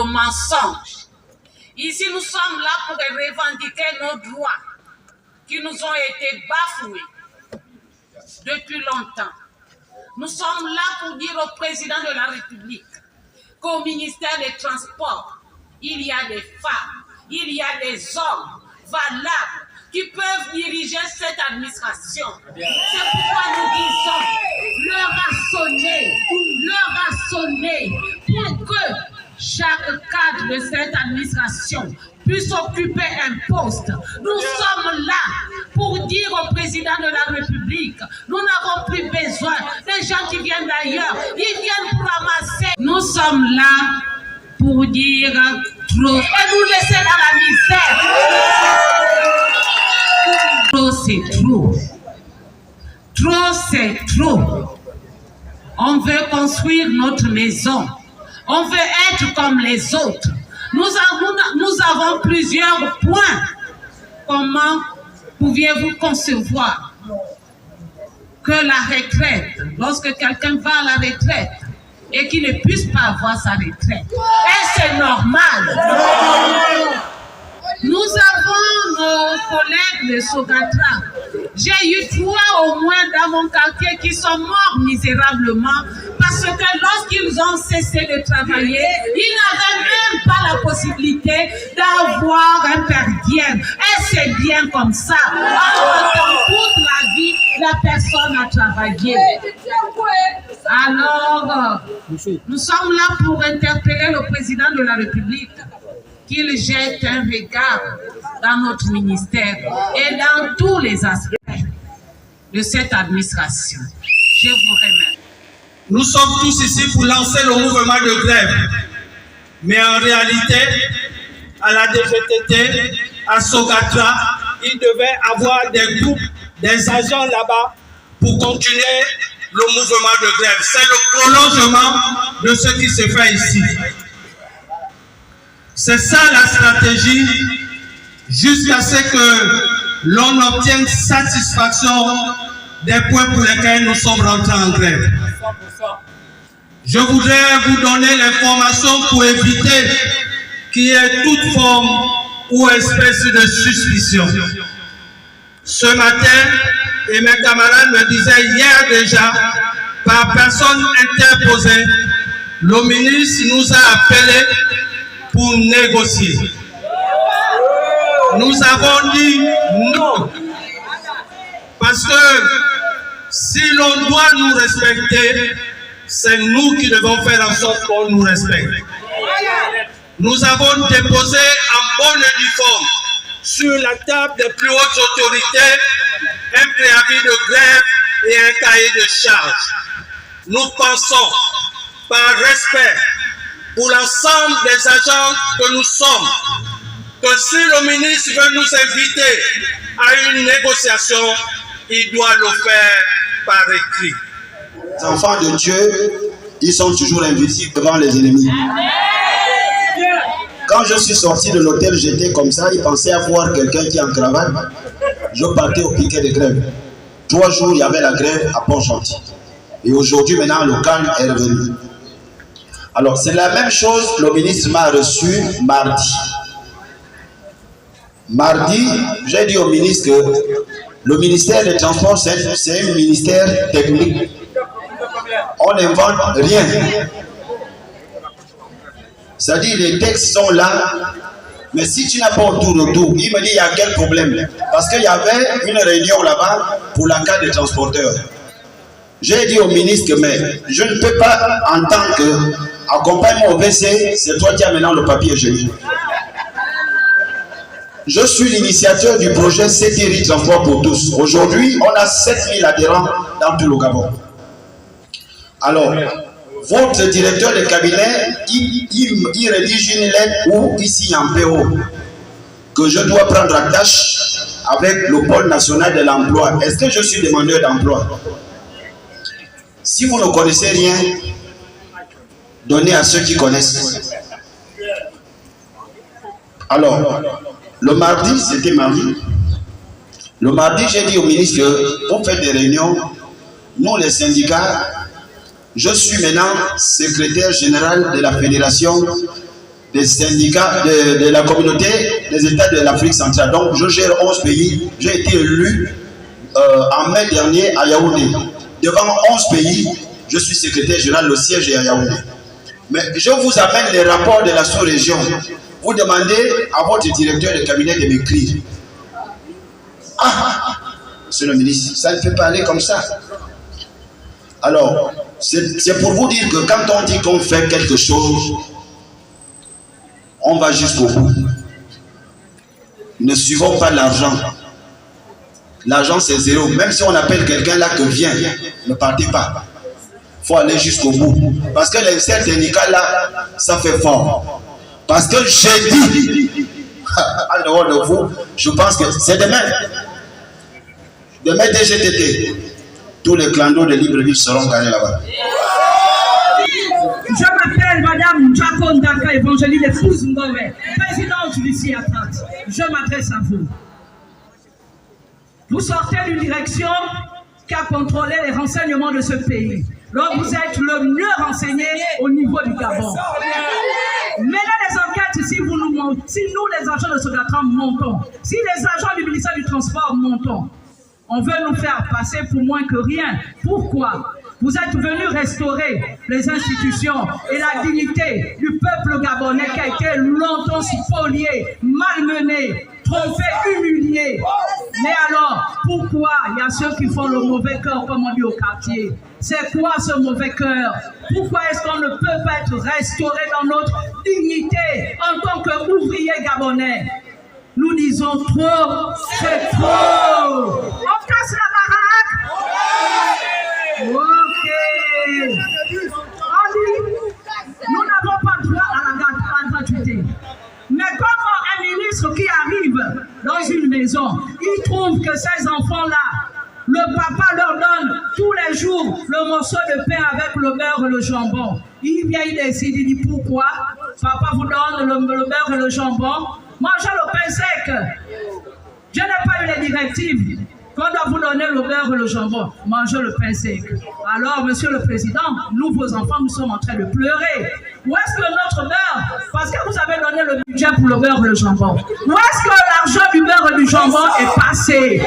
le mensonge. Ici, nous sommes là pour revendiquer nos droits qui nous ont été bafoués depuis longtemps. Nous sommes là pour dire au président de la République qu'au ministère des Transports, il y a des femmes, il y a des hommes valables qui peuvent diriger cette administration. C'est pourquoi nous disons, leur assonner pour que chaque cadre de cette administration puisse occuper un poste. Nous sommes là pour dire au président de la République, nous n'avons plus besoin des gens qui viennent d'ailleurs, ils viennent pour ramasser. Nous sommes là pour dire trop et nous laisser dans la misère. Trop c'est trop. Trop c'est trop. On veut construire notre maison. On veut être comme les autres. Nous avons plusieurs points. Comment pouviez-vous concevoir que la retraite, lorsque quelqu'un va à la retraite et qu'il ne puisse pas avoir sa retraite, est-ce que c'est normal? Nous avons nos collègues de Sogatra. J'ai eu 3 au moins dans mon quartier qui sont morts misérablement parce que lorsqu'ils ont cessé de travailler, ils n'avaient même pas la possibilité d'avoir un per diem. Et c'est bien comme ça. Pendant toute la vie, la personne a travaillé. Alors, nous sommes là pour interpeller le président de la République qu'il jette un regard dans notre ministère et dans tous les aspects de cette administration. Je vous remercie. Nous sommes tous ici pour lancer le mouvement de grève. Mais en réalité, à la DGTT, à Sogatra, il devait avoir des groupes, des agents là-bas pour continuer le mouvement de grève. C'est le prolongement de ce qui se fait ici. C'est ça la stratégie, jusqu'à ce que l'on obtienne satisfaction des points pour lesquels nous sommes rentrés en grève. Je voudrais vous donner l'information pour éviter qu'il y ait toute forme ou espèce de suspicion. Ce matin, et mes camarades me disaient hier déjà, par personne interposée, le ministre nous a appelés pour négocier. Nous avons dit non. Parce que si l'on doit nous respecter, c'est nous qui devons faire en sorte qu'on nous respecte. Nous avons déposé en bonne et due forme sur la table des plus hautes autorités un préavis de grève et un cahier de charges. Nous pensons, par respect pour l'ensemble des agents que nous sommes, que si le ministre veut nous inviter à une négociation, il doit le faire par écrit. Les enfants de Dieu, ils sont toujours invisibles devant les ennemis. Quand je suis sorti de l'hôtel, j'étais comme ça, ils pensaient avoir quelqu'un qui est en cravate. Je partais au piquet de grève. 3 jours, il y avait la grève à Pont-Gentil. Et aujourd'hui, maintenant, le calme est revenu. Alors, c'est la même chose, le ministre m'a reçu mardi. Mardi, j'ai dit au ministre que le ministère des Transports, c'est un ministère technique. On n'invente rien. C'est-à-dire, les textes sont là, mais si tu n'as pas autour, il me dit, il y a quel problème? Parce qu'il y avait une réunion là-bas pour la carte des transporteurs. J'ai dit au ministre que mais je ne peux pas, en tant que accompagnement au WC, c'est toi qui as maintenant le papier joli. Je suis l'initiateur du projet CTRI Transport pour tous. Aujourd'hui, on a 7000 adhérents dans tout le Gabon. Alors, votre directeur de cabinet, il rédige une lettre ou ici en PO que je dois prendre en tâche avec le pôle national de l'emploi. Est-ce que je suis demandeur d'emploi? Si vous ne connaissez rien, donnez à ceux qui connaissent. Alors, le mardi, c'était mardi. Le mardi, j'ai dit au ministre qu'on fait des réunions. Nous, les syndicats, je suis maintenant secrétaire général de la Fédération des syndicats de la communauté des États de l'Afrique centrale. Donc, je gère 11 pays. J'ai été élu en mai dernier à Yaoundé. Devant 11 pays, je suis secrétaire général, le siège est à Yaoundé. Mais je vous amène les rapports de la sous-région. Vous demandez à votre directeur de cabinet de m'écrire. Ah, monsieur le ministre, ça ne peut pas aller comme ça. Alors, c'est pour vous dire que quand on dit qu'on fait quelque chose, on va jusqu'au bout. Ne suivons pas l'argent. L'argent, c'est zéro. Même si on appelle quelqu'un là que viens, ne partez pas. Il faut aller jusqu'au bout. Parce que les syndicats là, ça fait fort. Parce que j'ai dit, en dehors de vous, je pense que c'est demain. Demain, DGTT, tous les clandos de Libreville seront gagnés là-bas. Je m'appelle Madame Jacques Ndaka, évangéliste épouse Ngove, présidente du lycée Atlas. Je m'adresse à vous. Vous sortez d'une direction qui a contrôlé les renseignements de ce pays. Donc vous êtes le mieux renseigné au niveau du Gabon. Menez les enquêtes si nous, les agents de Sodatran, montons. Si les agents du ministère du Transport montons. On veut nous faire passer pour moins que rien. Pourquoi? Vous êtes venus restaurer les institutions et la dignité du peuple gabonais qui a été longtemps spolié, malmené, trompé, humilié. Mais alors, pourquoi il y a ceux qui font le mauvais cœur, comme on dit au quartier? C'est quoi ce mauvais cœur? Pourquoi est-ce qu'on ne peut pas être restauré dans notre dignité en tant qu'ouvrier gabonais? Nous disons trop, c'est trop. On casse la baraque. Ok. On dit, nous n'avons pas droit à la gratuité. Mais comment un ministre qui arrive dans une maison, il trouve que ces enfants-là, le papa leur donne tous les jours le morceau de pain avec le beurre et le jambon. Il vient, il décide, il dit pourquoi papa vous donne le beurre et le jambon? Mangez le pain sec. Je n'ai pas eu les directives qu'on doit vous donner le beurre et le jambon. Mangez le pain sec. Alors, monsieur le président, nous, vos enfants, nous sommes en train de pleurer. Où est-ce que notre beurre, parce que vous avez donné le budget pour le beurre et le jambon, où est-ce que l'argent du beurre et du jambon est passé?